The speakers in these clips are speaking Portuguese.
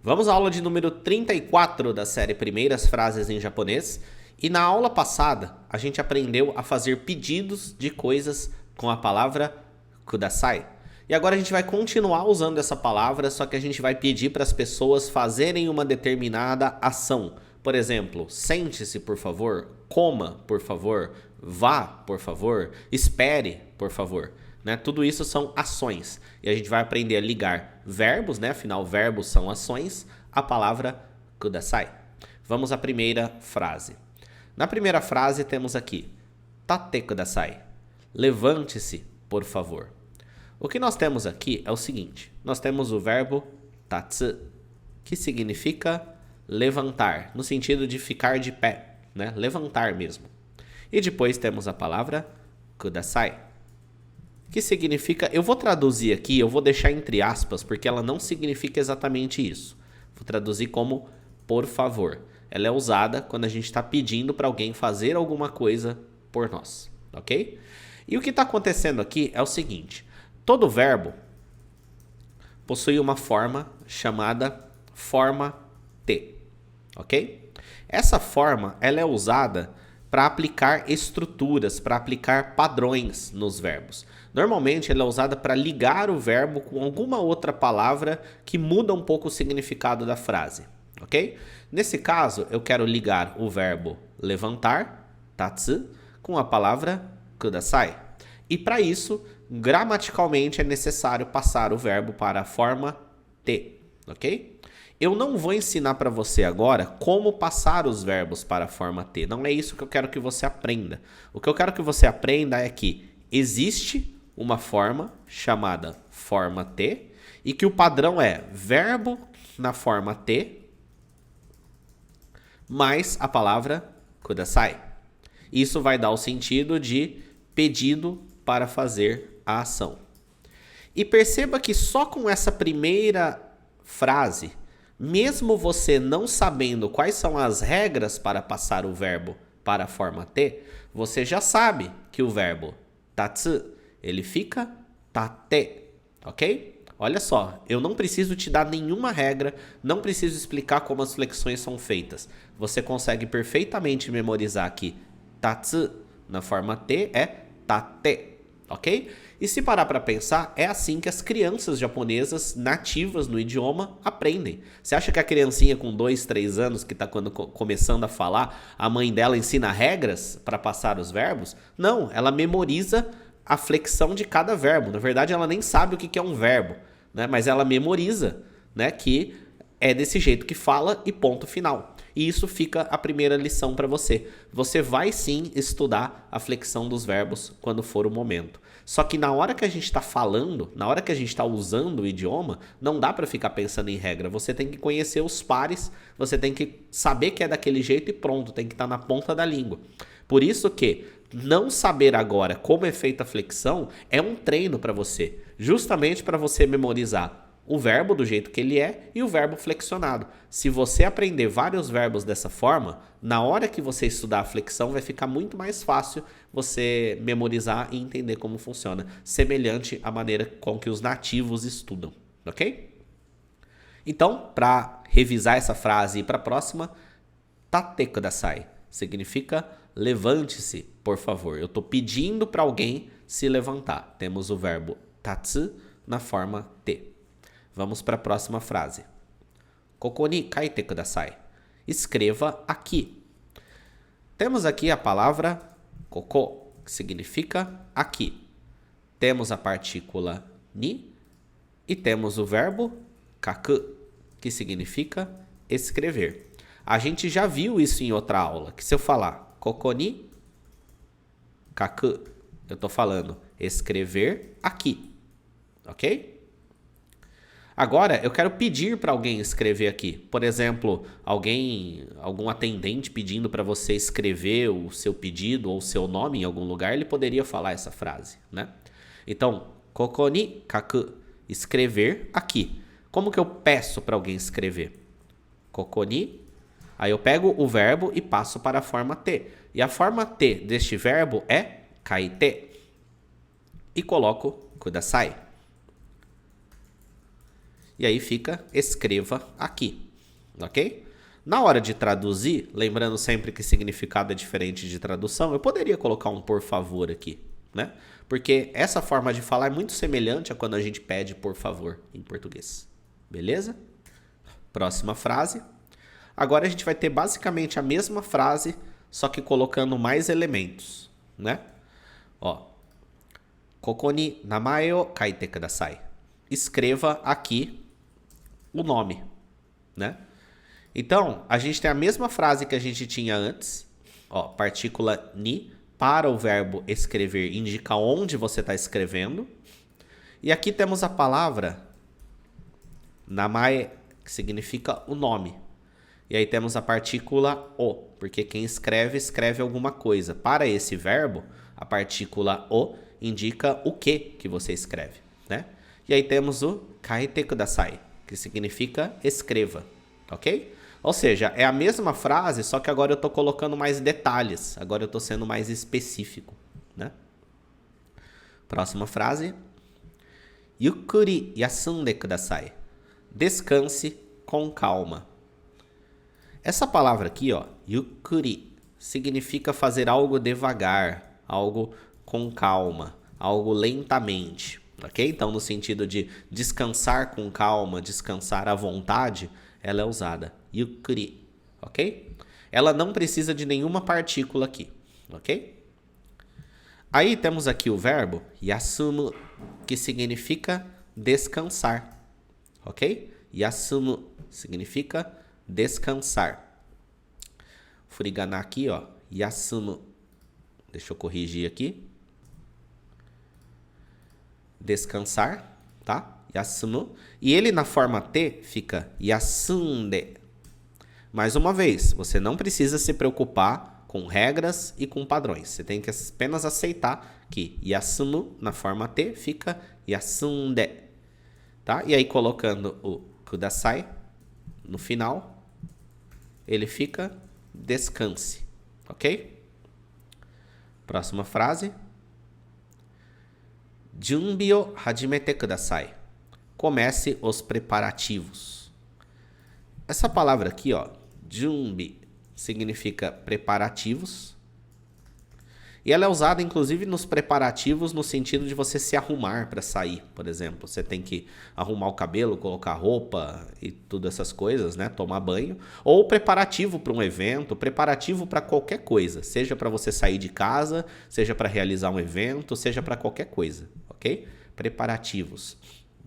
Vamos à aula de número 34 da série Primeiras Frases em Japonês. E na aula passada, a gente aprendeu a fazer pedidos de coisas com a palavra kudasai. E agora a gente vai continuar usando essa palavra, só que a gente vai pedir para as pessoas fazerem uma determinada ação. Por exemplo, sente-se, por favor, coma, por favor, vá, por favor, espere, por favor. Né? Tudo isso são ações. E a gente vai aprender a ligar verbos, né? Afinal, verbos são ações, a palavra kudasai. Vamos à primeira frase. Na primeira frase temos aqui, tate kudasai. Levante-se, por favor. O que nós temos aqui é o seguinte. Nós temos o verbo tatsu, que significa levantar, no sentido de ficar de pé, né? Levantar mesmo. E depois temos a palavra kudasai, que significa, eu vou traduzir aqui, eu vou deixar entre aspas, porque ela não significa exatamente isso. Vou traduzir como por favor. Ela é usada quando a gente está pedindo para alguém fazer alguma coisa por nós, ok? E o que está acontecendo aqui é o seguinte, todo verbo possui uma forma chamada forma T, ok? Essa forma, ela é usada para aplicar estruturas, para aplicar padrões nos verbos. Normalmente ela é usada para ligar o verbo com alguma outra palavra que muda um pouco o significado da frase, ok? Nesse caso, eu quero ligar o verbo levantar, tatsu, com a palavra kudasai. E para isso, gramaticalmente é necessário passar o verbo para a forma T, ok? Eu não vou ensinar para você agora como passar os verbos para a forma T. Não é isso que eu quero que você aprenda. O que eu quero que você aprenda é que existe uma forma chamada forma T e que o padrão é verbo na forma T mais a palavra kudasai. Isso vai dar o sentido de pedido para fazer a ação. E perceba que só com essa primeira frase, mesmo você não sabendo quais são as regras para passar o verbo para a forma T, você já sabe que o verbo tatsu, ele fica tate, ok? Olha só, eu não preciso te dar nenhuma regra, não preciso explicar como as flexões são feitas. Você consegue perfeitamente memorizar que tatsu na forma T é tate, ok? E se parar para pensar, é assim que as crianças japonesas nativas no idioma aprendem. Você acha que a criancinha com 2, 3 anos, que está começando a falar, a mãe dela ensina regras para passar os verbos? Não, ela memoriza a flexão de cada verbo. Na verdade, ela nem sabe o que é um verbo, né? Mas ela memoriza, né, que é desse jeito que fala e ponto final. E isso fica a primeira lição para você. Você vai sim estudar a flexão dos verbos quando for o momento. Só que na hora que a gente está falando, na hora que a gente está usando o idioma, não dá para ficar pensando em regra. Você tem que conhecer os pares, você tem que saber que é daquele jeito e pronto, tem que estar na ponta da língua. Por isso que não saber agora como é feita a flexão é um treino para você, justamente para você memorizar o verbo do jeito que ele é e o verbo flexionado. Se você aprender vários verbos dessa forma, na hora que você estudar a flexão vai ficar muito mais fácil você memorizar e entender como funciona, semelhante à maneira com que os nativos estudam, ok? Então, para revisar essa frase e ir para a próxima, tate kudasai significa levante-se, por favor. Eu estou pedindo para alguém se levantar. Temos o verbo tatsu na forma T. Vamos para a próxima frase. Koko ni kaite kudasai. Escreva aqui. Temos aqui a palavra koko, que significa aqui. Temos a partícula ni e temos o verbo kaku, que significa escrever. A gente já viu isso em outra aula, que se eu falar koko ni kaku, eu estou falando escrever aqui, ok? Agora, eu quero pedir para alguém escrever aqui. Por exemplo, algum atendente pedindo para você escrever o seu pedido ou o seu nome em algum lugar, ele poderia falar essa frase, né? Então, koko ni kaku, escrever aqui. Como que eu peço para alguém escrever? Koko ni, aí eu pego o verbo e passo para a forma T. E a forma T deste verbo é kaite. E coloco kudasai. E aí fica escreva aqui, ok? Na hora de traduzir, lembrando sempre que significado é diferente de tradução, eu poderia colocar um por favor aqui, né? Porque essa forma de falar é muito semelhante a quando a gente pede por favor em português. Beleza? Próxima frase. Agora a gente vai ter basicamente a mesma frase, só que colocando mais elementos, né? Ó. Koko ni namae o kaite kudasai. Escreva aqui o nome, né? Então, a gente tem a mesma frase que a gente tinha antes. Ó, partícula ni para o verbo escrever indica onde você está escrevendo. E aqui temos a palavra namae, que significa o nome. E aí temos a partícula o, porque quem escreve, escreve alguma coisa. Para esse verbo, a partícula o indica o que você escreve, né? E aí temos o kaite kudasai, que significa escreva, ok? Ou seja, é a mesma frase, só que agora eu estou colocando mais detalhes. Agora eu estou sendo mais específico, né? Próxima frase. Yukkuri yasunde kudasai. Descanse com calma. Essa palavra aqui, ó, yukkuri, significa fazer algo devagar, algo com calma, algo lentamente, ok? Então, no sentido de descansar com calma, descansar à vontade, ela é usada, yukkuri, ok? Ela não precisa de nenhuma partícula aqui, ok? Aí temos aqui o verbo yasumu, que significa descansar, ok? Yasumu significa descansar. Furigana aqui, ó, yasumu. Deixa eu corrigir aqui. Descansar, tá? Yasumu. E ele na forma T fica yasunde. Mais uma vez, você não precisa se preocupar com regras e com padrões. Você tem que apenas aceitar que yasumu na forma T fica yasunde, tá? E aí colocando o kudasai no final, ele fica descanse, ok? Próxima frase. Junbi o hajimete kudasai. Comece os preparativos. Essa palavra aqui, ó, junbi, significa preparativos. E ela é usada, inclusive, nos preparativos no sentido de você se arrumar para sair, por exemplo. Você tem que arrumar o cabelo, colocar roupa e tudo essas coisas, né? Tomar banho. Ou preparativo para um evento, preparativo para qualquer coisa. Seja para você sair de casa, seja para realizar um evento, seja para qualquer coisa, ok? Preparativos.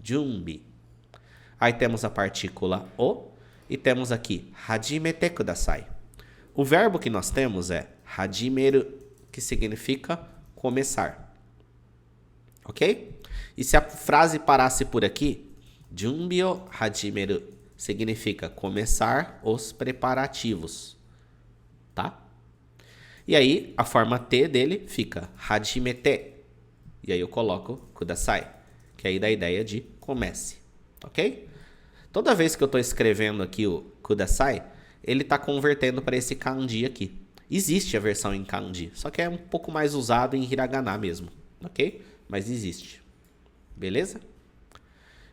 Junbi. Aí temos a partícula o e temos aqui hajimete kudasai. O verbo que nós temos é hajimeru, que significa começar, ok? E se a frase parasse por aqui, junbi o hajimeru significa começar os preparativos, tá? E aí a forma T dele fica hajimete, e aí eu coloco kudasai, que aí dá a ideia de comece, ok? Toda vez que eu estou escrevendo aqui o kudasai, ele está convertendo para esse kanji aqui. Existe a versão em kanji, só que é um pouco mais usado em hiragana mesmo, ok? Mas existe, beleza?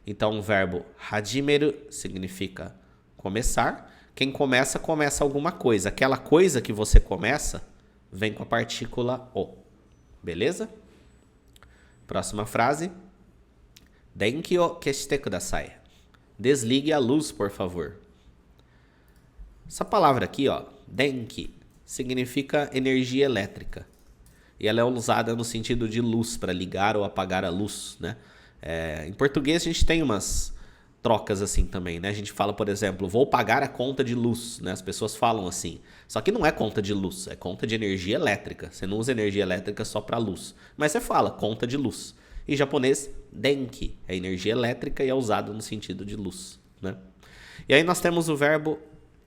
Então o verbo hajimeru significa começar. Quem começa, começa alguma coisa. Aquela coisa que você começa vem com a partícula o, beleza? Próxima frase. Denki o keshite kudasai. Desligue a luz, por favor. Essa palavra aqui, ó, denki, significa energia elétrica. E ela é usada no sentido de luz, para ligar ou apagar a luz, né? Em português a gente tem umas trocas assim também, né? A gente fala, por exemplo, vou pagar a conta de luz, né? As pessoas falam assim. Só que não é conta de luz, é conta de energia elétrica. Você não usa energia elétrica só para luz. Mas você fala conta de luz. Em japonês, denki é energia elétrica e é usado no sentido de luz, né? E aí nós temos o verbo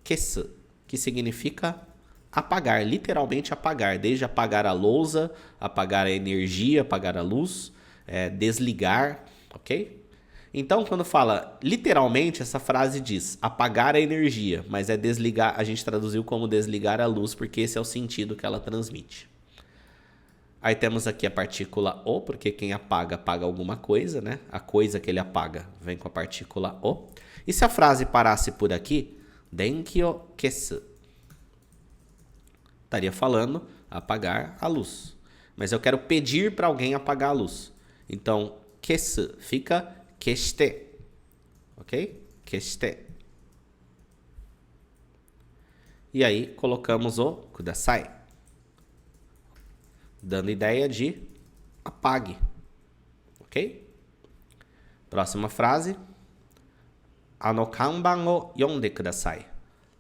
kesu, que significa apagar, literalmente apagar, desde apagar a lousa, apagar a energia, apagar a luz, desligar, ok? Então, quando fala literalmente, essa frase diz apagar a energia, mas é desligar, a gente traduziu como desligar a luz, porque esse é o sentido que ela transmite. Aí temos aqui a partícula o, porque quem apaga, apaga alguma coisa, né? A coisa que ele apaga vem com a partícula o. E se a frase parasse por aqui, denki o kesu, estaria falando apagar a luz. Mas eu quero pedir para alguém apagar a luz. Então, kesu fica keshite. Ok? Keshite. E aí, colocamos o kudasai, dando ideia de apague. Ok? Próxima frase. Kanban o yonde kudasai.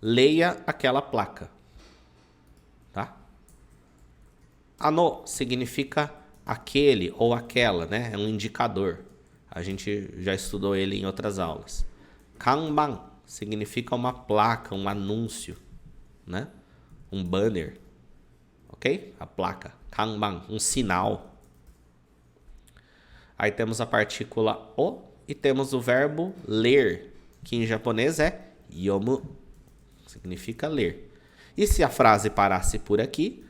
Leia aquela placa. Tá? Ano significa aquele ou aquela, né? É um indicador. A gente já estudou ele em outras aulas. Kanban significa uma placa, um anúncio, né? Um banner. Ok? A placa. Kanban, um sinal. Aí temos a partícula o e temos o verbo ler, que em japonês é yomu. Significa ler. E se a frase parasse por aqui,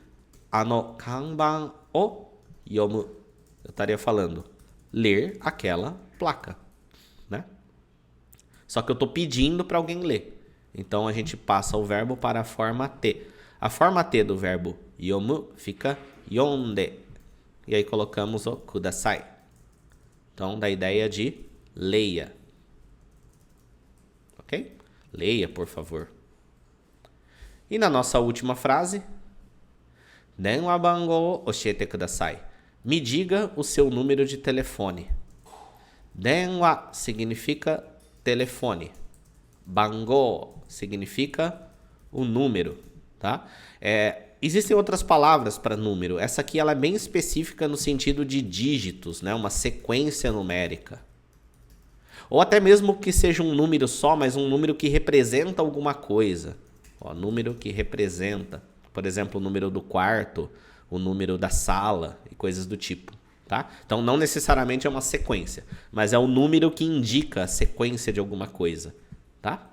kanban o yomu, eu estaria falando ler aquela placa, né? Só que eu estou pedindo para alguém ler. Então a gente passa o verbo para a forma T. A forma T do verbo yomu fica yonde. E aí colocamos o kudasai. Então dá a ideia de leia. Ok? Leia, por favor. E na nossa última frase, denwa bango oshiete kudasai. Me diga o seu número de telefone. Denwa significa telefone. Bango significa o número, tá? Existem outras palavras para número. Essa aqui ela é bem específica no sentido de dígitos, né? Uma sequência numérica. Ou até mesmo que seja um número só, mas um número que representa alguma coisa. Ó, número que representa, por exemplo, o número do quarto, o número da sala e coisas do tipo, tá? Então não necessariamente é uma sequência, mas é o número que indica a sequência de alguma coisa, tá?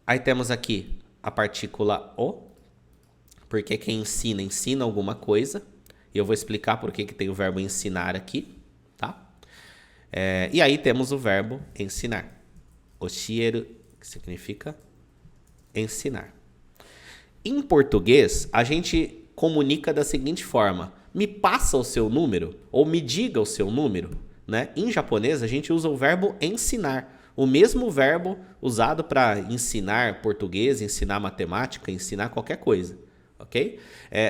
Aí temos aqui a partícula o, porque quem ensina, ensina alguma coisa. E eu vou explicar por que tem o verbo ensinar aqui, tá? E aí temos o verbo ensinar. Oshieru, que significa ensinar. Em português, a gente comunica da seguinte forma: me passa o seu número, ou me diga o seu número, né? Em japonês, a gente usa o verbo ensinar. O mesmo verbo usado para ensinar português, ensinar matemática, ensinar qualquer coisa, ok?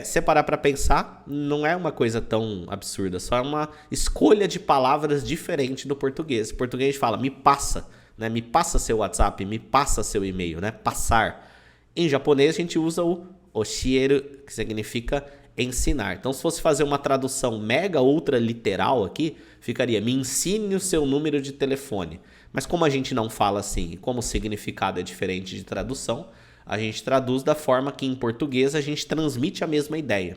Se parar para pensar, não é uma coisa tão absurda, só é uma escolha de palavras diferente do português. Em português a gente fala, me passa, né? Me passa seu WhatsApp, me passa seu e-mail, né? Passar. Em japonês a gente usa o oshieru, que significa ensinar. Então, se fosse fazer uma tradução mega ultra literal aqui, ficaria, me ensine o seu número de telefone. Mas como a gente não fala assim, e como o significado é diferente de tradução, a gente traduz da forma que em português a gente transmite a mesma ideia.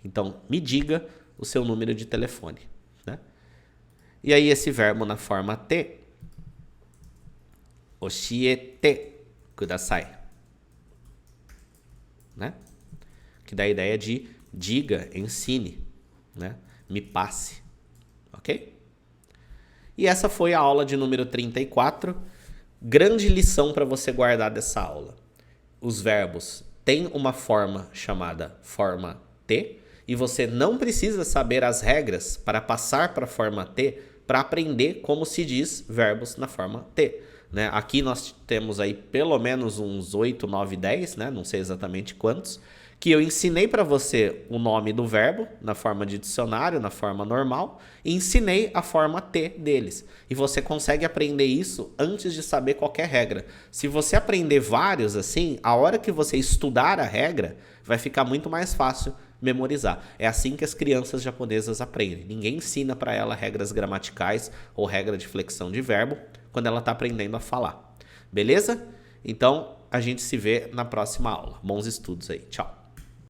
Então, me diga o seu número de telefone, né? E aí esse verbo na forma T, oshiete kudasai, né? Que dá a ideia de diga, ensine, né? Me passe, ok? E essa foi a aula de número 34. Grande lição para você guardar dessa aula. Os verbos têm uma forma chamada forma T e você não precisa saber as regras para passar para a forma T para aprender como se diz verbos na forma T, né? Aqui nós temos aí pelo menos uns 8, 9, 10, né? Não sei exatamente quantos, que eu ensinei para você o nome do verbo na forma de dicionário, na forma normal, e ensinei a forma T deles. E você consegue aprender isso antes de saber qualquer regra. Se você aprender vários assim, a hora que você estudar a regra, vai ficar muito mais fácil memorizar. É assim que as crianças japonesas aprendem. Ninguém ensina para ela regras gramaticais ou regra de flexão de verbo quando ela está aprendendo a falar. Beleza? Então, a gente se vê na próxima aula. Bons estudos aí. Tchau.